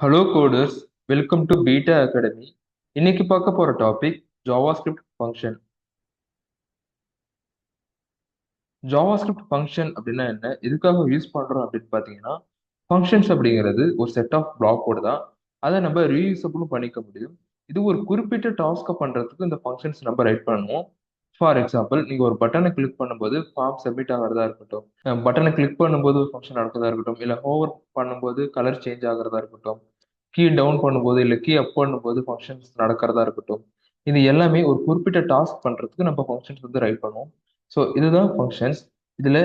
Hello coders, welcome to beta academy. இன்னைக்கு பார்க்க போற topic JavaScript function. JavaScript function அப்படின்னா என்ன, எதுக்காக யூஸ் பண்றோம் அப்படின்னு பார்த்தீங்கன்னா, ஃபங்க்ஷன்ஸ் அப்படிங்கிறது ஒரு செட் ஆஃப் பிளாக் கோடு தான். அதை நம்ம ரீயூசபிளும் பண்ணிக்க முடியும். இது ஒரு குறிப்பிட்ட டாஸ்க்கை பண்றதுக்கு இந்த ஃபங்க்ஷன்ஸ் நம்ம ரைட் பண்ணுவோம். ஃபார் எக்ஸாம்பிள், நீங்க ஒரு பட்டனை கிளிக் பண்ணும்போது ஃபார்ம் சப்மிட் ஆகிறதா இருக்கட்டும், பட்டனை கிளிக் பண்ணும்போது ஒரு ஃபங்க்ஷன் நடக்கிறதா இருக்கட்டும், இல்லை ஹோவர் பண்ணும்போது கலர் சேஞ்ச் ஆகிறதா இருக்கட்டும், கீ டவுன் பண்ணும்போது இல்லை கீ அப் பண்ணும்போது ஃபங்க்ஷன்ஸ் நடக்கிறதா இருக்கட்டும், இது எல்லாமே ஒரு குறிப்பிட்ட டாஸ்க் பண்றதுக்கு நம்ம ஃபங்க்ஷன்ஸ் வந்து ரைட் பண்ணுவோம். ஸோ இதுதான் ஃபங்க்ஷன்ஸ். இதுல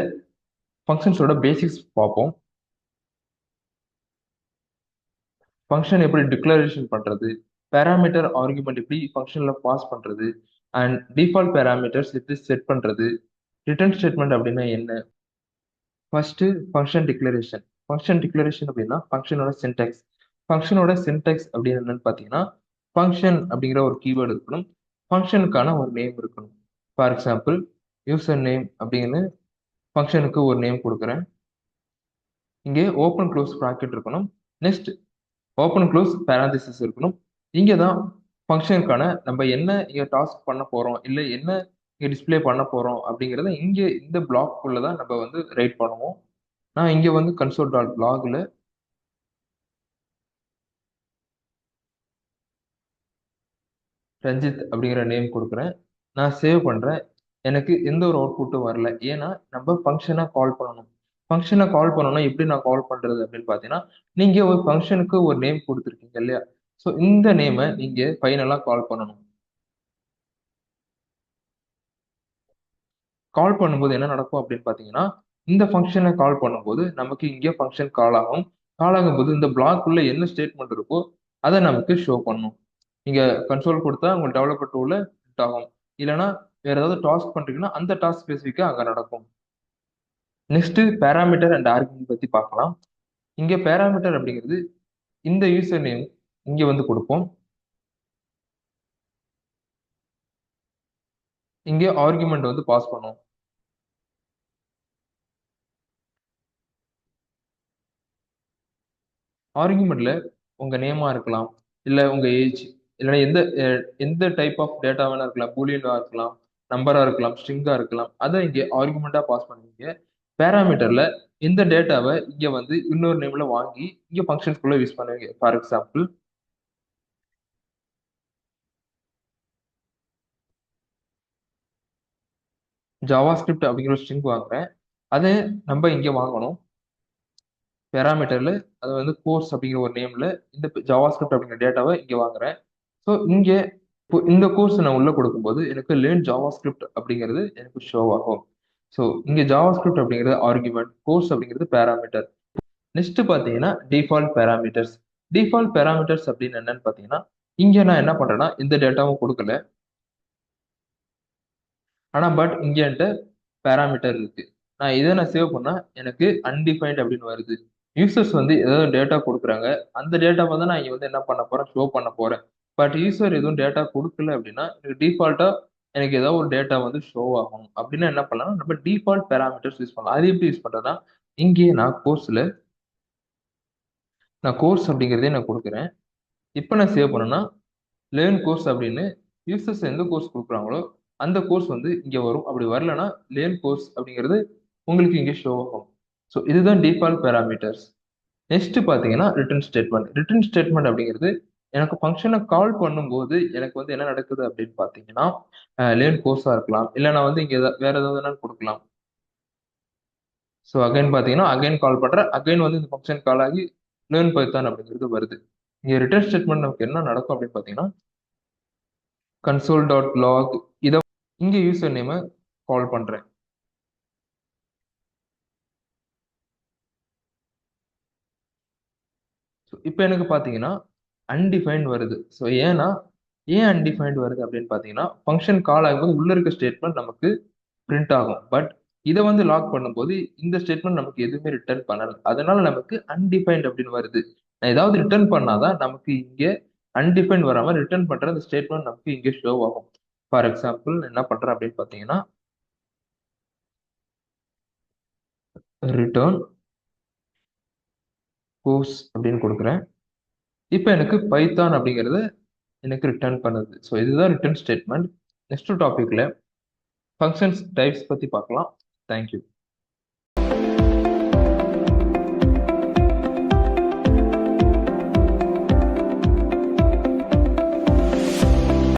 ஃபங்க்ஷன்ஸோட பேசிக்ஸ் பார்ப்போம். ஃபங்க்ஷன் எப்படி டிக்ளரேஷன் பண்றது, பேராமீட்டர் ஆர்குமெண்ட் எப்படி ஃபங்க்ஷன்ல பாஸ் பண்றது, அண்ட் டிஃபால்ட் பேராமீட்டர்ஸ் எப்படி செட் பண்றது, ரிட்டர்ன் ஸ்டேட்மெண்ட் அப்படின்னா என்ன. First function declaration. Function declaration அப்படின்னா ஃபங்க்ஷனோட சின்டாக்ஸ். ஃபங்க்ஷனோட சின்டாக்ஸ் அப்படின்னு என்னன்னு பார்த்தீங்கன்னா, ஃபங்க்ஷன் அப்படிங்கிற ஒரு கீவேர்டு இருக்கணும், ஃபங்க்ஷனுக்கான ஒரு நேம் இருக்கணும். ஃபார் எக்ஸாம்பிள், யூசர் நேம் அப்படின்னு ஃபங்க்ஷனுக்கு ஒரு நேம் கொடுக்குறேன். இங்கே ஓப்பன் க்ளோஸ் ப்ராக்கெட் இருக்கணும். நெக்ஸ்ட் ஓப்பன் க்ளோஸ் பேராந்திசிஸ் இருக்கணும். இங்கே தான் ஃபங்க்ஷனுக்கான நம்ம என்ன இங்கே டாஸ்க் பண்ண போகிறோம், இல்லை என்ன இங்கே டிஸ்பிளே பண்ண போகிறோம் அப்படிங்கிறத இங்கே இந்த பிளாக்குள்ளே தான் நம்ம வந்து ரைட் பண்ணுவோம். நான் இங்கே வந்து கன்சோல் டாட் லாகில் ரஞ்சித் அப்படிங்கிற நேம் கொடுக்குறேன். நான் சேவ் பண்ணுறேன். எனக்கு எந்த ஒரு அவுட்புட்டும் வரல, ஏன்னா நம்ம ஃபங்க்ஷனை கால் பண்ணணும். ஃபங்க்ஷனை கால் பண்ணணும்னா எப்படி நான் கால் பண்ணுறது அப்படின்னு பார்த்தீங்கன்னா, நீங்கள் ஒரு ஃபங்க்ஷனுக்கு ஒரு நேம் கொடுத்துருக்கீங்க இல்லையா, ஸோ இந்த நேமை நீங்கள் ஃபைனலாக கால் பண்ணணும். கால் பண்ணும்போது என்ன நடக்கும் அப்படின்னு பார்த்தீங்கன்னா, இந்த ஃபங்க்ஷனை கால் பண்ணும்போது நமக்கு இங்கே ஃபங்க்ஷன் கால் ஆகும். கால் ஆகும்போது இந்த பிளாக் உள்ள என்ன ஸ்டேட்மெண்ட் இருக்கோ அதை நமக்கு ஷோ பண்ணும். நீங்க கன்சோல் கொடுத்தா உங்க டெவலப்பர் டூல ஹிட் ஆகும். இல்லைன்னா வேற ஏதாவது டாஸ்க் பண்றீங்கன்னா அந்த டாஸ்க் ஸ்பெசிஃபிக்கா அங்க நடக்கும். நெக்ஸ்ட் பேராமீட்டர் அண்ட் ஆர்குமெண்ட் பத்தி பார்க்கலாம். இங்க பேராமீட்டர் அப்படிங்கிறது இந்த யூசர் நேம் இங்க வந்து கொடுப்போம். இங்க ஆர்குமெண்ட் வந்து பாஸ் பண்ணுவோம். ஆர்குமெண்ட்ல உங்க நேமா இருக்கலாம், இல்ல உங்க ஏஜ், இல்லைன்னா எந்த டைப் ஆஃப் டேட்டா வேணா இருக்கலாம், பூலியனா இருக்கலாம், நம்பரா இருக்கலாம், ஸ்ட்ரிங்கா இருக்கலாம், அதை இங்க ஆர்குமெண்டா பாஸ் பண்ணுவீங்க. பேராமீட்டர்ல இந்த டேட்டாவை இங்க வந்து இன்னொரு நேம்ல வாங்கி இங்க ஃபங்க்ஷன்ஸ்குள்ள யூஸ் பண்ணுவீங்க. ஃபார் எக்ஸாம்பிள், ஜாவா ஸ்கிரிப்ட் அப்படிங்கிற ஒரு ஸ்ட்ரிங் வாங்குறேன். அதை நம்ம இங்க வாங்கணும். பேராமீட்டர்ல அது வந்து கோர்ஸ் அப்படிங்கிற ஒரு நேம்ல இந்த ஜாவா ஸ்கிரிப்ட் அப்படிங்கிற டேட்டாவை இங்க வாங்குறேன். ஸோ இங்க இப்போ இந்த கோர்ஸ் நான் உள்ள கொடுக்கும்போது எனக்கு லேர்ன் ஜாவா ஸ்கிரிப்ட் அப்படிங்கிறது எனக்கு ஷோ ஆகும். ஸோ இங்க ஜாவா ஸ்கிரிப்ட் அப்படிங்கிறது ஆர்குமெண்ட், கோர்ஸ் அப்படிங்கிறது பேராமீட்டர். நெக்ஸ்ட் பார்த்தீங்கன்னா டிஃபால்ட் பேராமீட்டர்ஸ். டிஃபால்ட் பேராமீட்டர்ஸ் அப்படின்னு என்னன்னு பார்த்தீங்கன்னா, இங்க நான் என்ன பண்றேன்னா இந்த டேட்டாவும் கொடுக்கல, ஆனா பட் இங்க என்கிட்ட பேராமீட்டர் இருக்கு. நான் சேவ் பண்ணா எனக்கு அன்டிஃபைன்ட் அப்படின்னு வருது. யூசர்ஸ் வந்து ஏதாவது டேட்டா கொடுக்குறாங்க, அந்த டேட்டாவை தான் நான் இங்க வந்து என்ன பண்ண போறேன், ஷோ பண்ண போறேன். பட் யூசர் எதுவும் டேட்டா கொடுக்கல அப்படின்னா எனக்கு டிஃபால்ட்டா எனக்கு ஏதாவது ஒரு டேட்டா வந்து ஷோ ஆகும். அப்படின்னா என்ன பண்ணலாம், நம்ம டிஃபால்ட் பேராமீட்டர்ஸ் யூஸ் பண்ணலாம். அது எப்படி யூஸ் பண்றதுன்னா, இங்கே நான் கோர்ஸ் அப்படிங்கிறதே நான் கொடுக்குறேன். இப்போ நான் சேவ் பண்ணேன்னா லேர்ன் கோர்ஸ் அப்படின்னு யூசர்ஸ் எந்த கோர்ஸ் கொடுக்குறாங்களோ அந்த கோர்ஸ் வந்து இங்கே வரும். அப்படி வரலன்னா லேர்ன் கோர்ஸ் அப்படிங்கிறது உங்களுக்கு இங்கே ஷோ ஆகும். ஸோ இதுதான் டிஃபால்ட் பேராமீட்டர்ஸ். நெக்ஸ்ட் பார்த்தீங்கன்னா ரிட்டர்ன் ஸ்டேட்மெண்ட். ரிட்டர்ன் ஸ்டேட்மெண்ட் அப்படிங்கிறது எனக்கு ஃபங்க்ஷனை கால் பண்ணும்போது எனக்கு வந்து என்ன நடக்குது அப்படின்னு பார்த்தீங்கன்னா, லேர்ன் கோர்ஸாக இருக்கலாம், இல்லை நான் வந்து இங்கே வேற ஏதாவது வேணாலும் கொடுக்கலாம். ஸோ அகைன் பார்த்தீங்கன்னா அகைன் கால் பண்ணுறேன், அகைன் வந்து இந்த ஃபங்க்ஷன் கால் ஆகி லேர்ன் பைத்தான் அப்படிங்கிறது வருது. இங்கே ரிட்டர்ன் ஸ்டேட்மெண்ட் நமக்கு என்ன நடக்கும் அப்படின்னு பார்த்தீங்கன்னா, கன்சோல் டாட் லாக் இதை இங்கே யூசர் நேமை கால் பண்ணுறேன். ஸோ இப்போ எனக்கு பார்த்தீங்கன்னா அன்டிஃபைன்ட் வருது. ஸோ ஏன் அன்டிஃபைன்ட் வருது அப்படின்னு பார்த்தீங்கன்னா, ஃபங்க்ஷன் கால் ஆகும்போது உள்ள இருக்க ஸ்டேட்மெண்ட் நமக்கு பிரிண்ட் ஆகும். பட் இதை வந்து லாக் பண்ணும்போது இந்த ஸ்டேட்மெண்ட் நமக்கு எதுவுமே ரிட்டர்ன் பண்ணல. அதனால நமக்கு அன்டிஃபைன்ட் அப்படின்னு வருது. நான் ஏதாவது ரிட்டர்ன் பண்ணாதான் நமக்கு இங்கே அன்டிஃபைன்ட் வராம ரிட்டர்ன் பண்ற அந்த ஸ்டேட்மெண்ட் நமக்கு இங்கே ஷோ ஆகும். ஃபார் எக்ஸாம்பிள் என்ன பண்றேன் அப்படின்னு பார்த்தீங்கன்னா, ரிட்டர்ன் கோர்ஸ் அப்படின்னு கொடுக்குறேன். இப்போ எனக்கு பைத்தான் அப்படிங்கிறத எனக்கு ரிட்டர்ன் பண்ணுது. ஸோ இதுதான் ரிட்டர்ன் ஸ்டேட்மெண்ட். நெக்ஸ்ட் டாபிக்ல ஃபங்க்ஷன்ஸ் டைப்ஸ் பத்தி பார்க்கலாம். தேங்க்யூ.